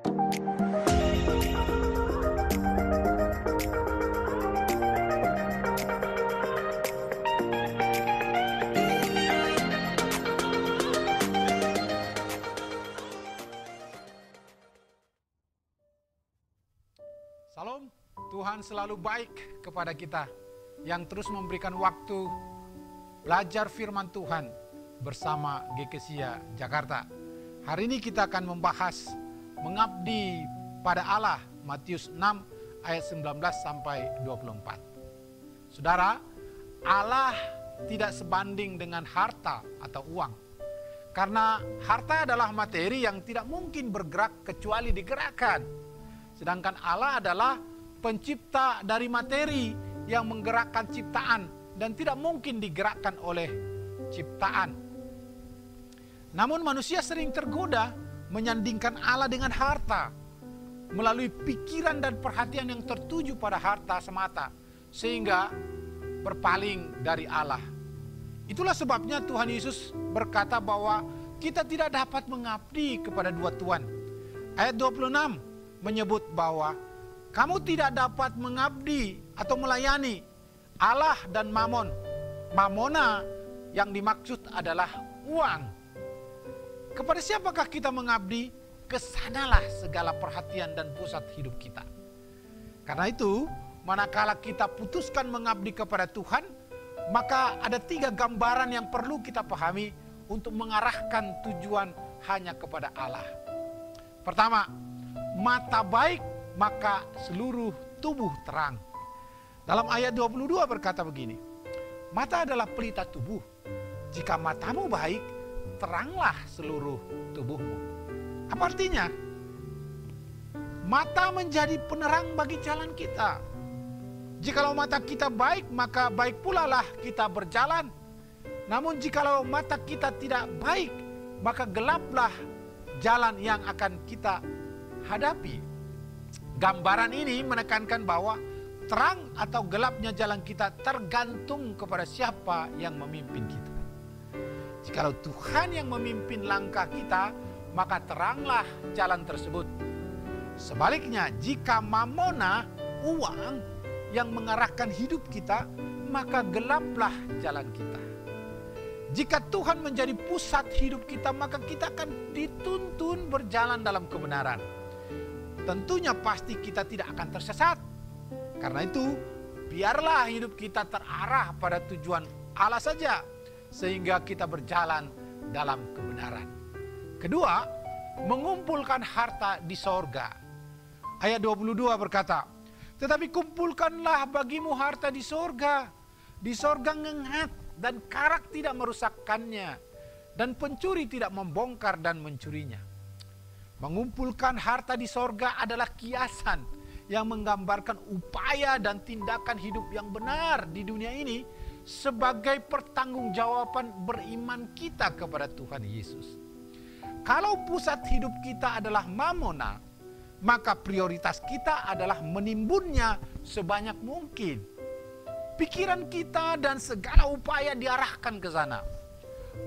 Salam, Tuhan selalu baik kepada kita yang terus memberikan waktu belajar firman Tuhan bersama GKSIA Jakarta. Hari ini kita akan membahas mengabdi pada Allah, Matius 6 ayat 19 sampai 24. Saudara, Allah tidak sebanding dengan harta atau uang. Karena harta adalah materi yang tidak mungkin bergerak kecuali digerakkan. Sedangkan Allah adalah pencipta dari materi yang menggerakkan ciptaan dan tidak mungkin digerakkan oleh ciptaan. Namun manusia sering tergoda menyandingkan Allah dengan harta melalui pikiran dan perhatian yang tertuju pada harta semata sehingga berpaling dari Allah. Itulah sebabnya Tuhan Yesus berkata bahwa kita tidak dapat mengabdi kepada dua tuan. Ayat 26 menyebut bahwa kamu tidak dapat mengabdi atau melayani Allah dan Mamon. Mamona yang dimaksud adalah uang. Kepada siapakah kita mengabdi? Kesanalah segala perhatian dan pusat hidup kita. Karena itu, manakala kita putuskan mengabdi kepada Tuhan, maka ada 3 gambaran yang perlu kita pahami untuk mengarahkan tujuan hanya kepada Allah. Pertama, mata baik maka seluruh tubuh terang. Dalam ayat 22 berkata begini, mata adalah pelita tubuh. Jika matamu baik, teranglah seluruh tubuhmu. Apa artinya? Mata menjadi penerang bagi jalan kita. Jikalau mata kita baik, maka baik pula lah kita berjalan. Namun jikalau mata kita tidak baik, maka gelaplah jalan yang akan kita hadapi. Gambaran ini menekankan bahwa terang atau gelapnya jalan kita tergantung kepada siapa yang memimpin kita. Jikalau Tuhan yang memimpin langkah kita, maka teranglah jalan tersebut. Sebaliknya, jika mamona, uang yang mengarahkan hidup kita, maka gelaplah jalan kita. Jika Tuhan menjadi pusat hidup kita, maka kita akan dituntun berjalan dalam kebenaran. Tentunya pasti kita tidak akan tersesat. Karena itu, biarlah hidup kita terarah pada tujuan Allah saja, sehingga kita berjalan dalam kebenaran. Kedua, mengumpulkan harta di sorga. Ayat 22 berkata, tetapi kumpulkanlah bagimu harta di sorga. Di sorga ngengat dan karak tidak merusakkannya, dan pencuri tidak membongkar dan mencurinya. Mengumpulkan harta di sorga adalah kiasan yang menggambarkan upaya dan tindakan hidup yang benar di dunia ini sebagai pertanggungjawaban beriman kita kepada Tuhan Yesus. Kalau pusat hidup kita adalah mamona, maka prioritas kita adalah menimbunnya sebanyak mungkin. Pikiran kita dan segala upaya diarahkan ke sana.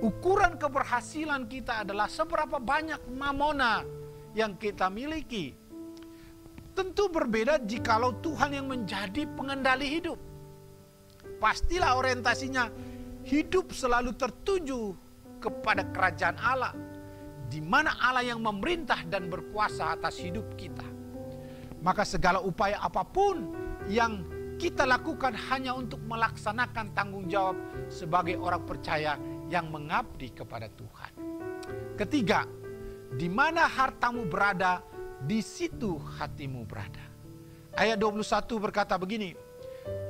Ukuran keberhasilan kita adalah seberapa banyak mamona yang kita miliki. Tentu berbeda jikalau Tuhan yang menjadi pengendali hidup. Pastilah orientasinya hidup selalu tertuju kepada kerajaan Allah, di mana Allah yang memerintah dan berkuasa atas hidup kita. Maka segala upaya apapun yang kita lakukan hanya untuk melaksanakan tanggung jawab sebagai orang percaya yang mengabdi kepada Tuhan. Ketiga, di mana hartamu berada, di situ hatimu berada. Ayat 21 berkata begini,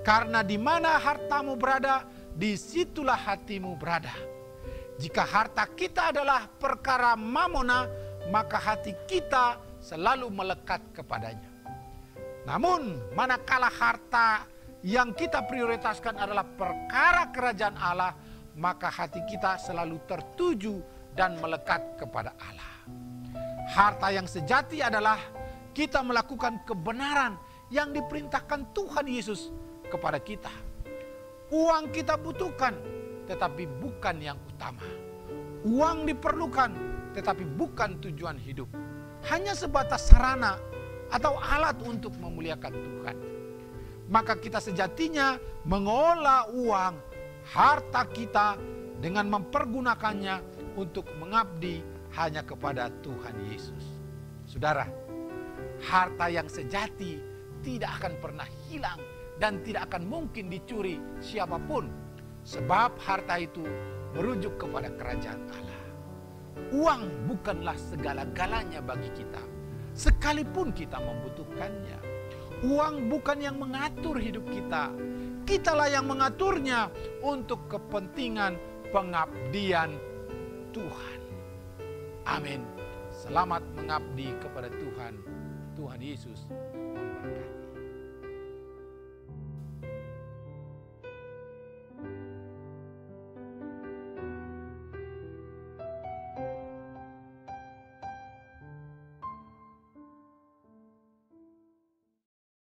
karena di mana hartamu berada, di situlah hatimu berada. Jika harta kita adalah perkara mamona, maka hati kita selalu melekat kepadanya. Namun, manakala harta yang kita prioritaskan adalah perkara kerajaan Allah, maka hati kita selalu tertuju dan melekat kepada Allah. Harta yang sejati adalah kita melakukan kebenaran yang diperintahkan Tuhan Yesus kepada kita. Uang kita butuhkan, tetapi bukan yang utama. Uang diperlukan, tetapi bukan tujuan hidup. hanya sebatas sarana atau alat untuk memuliakan Tuhan. Maka kita sejatinya mengolah uang, harta kita dengan mempergunakannya untuk mengabdi hanya kepada Tuhan Yesus. Saudara, harta yang sejati tidak akan pernah hilang dan tidak akan mungkin dicuri siapapun. Sebab harta itu merujuk kepada kerajaan Allah. Uang bukanlah segala-galanya bagi kita, sekalipun kita membutuhkannya. Uang bukan yang mengatur hidup kita. Kitalah yang mengaturnya untuk kepentingan pengabdian Tuhan. Amin. Selamat mengabdi kepada Tuhan. Tuhan Yesus memberkati.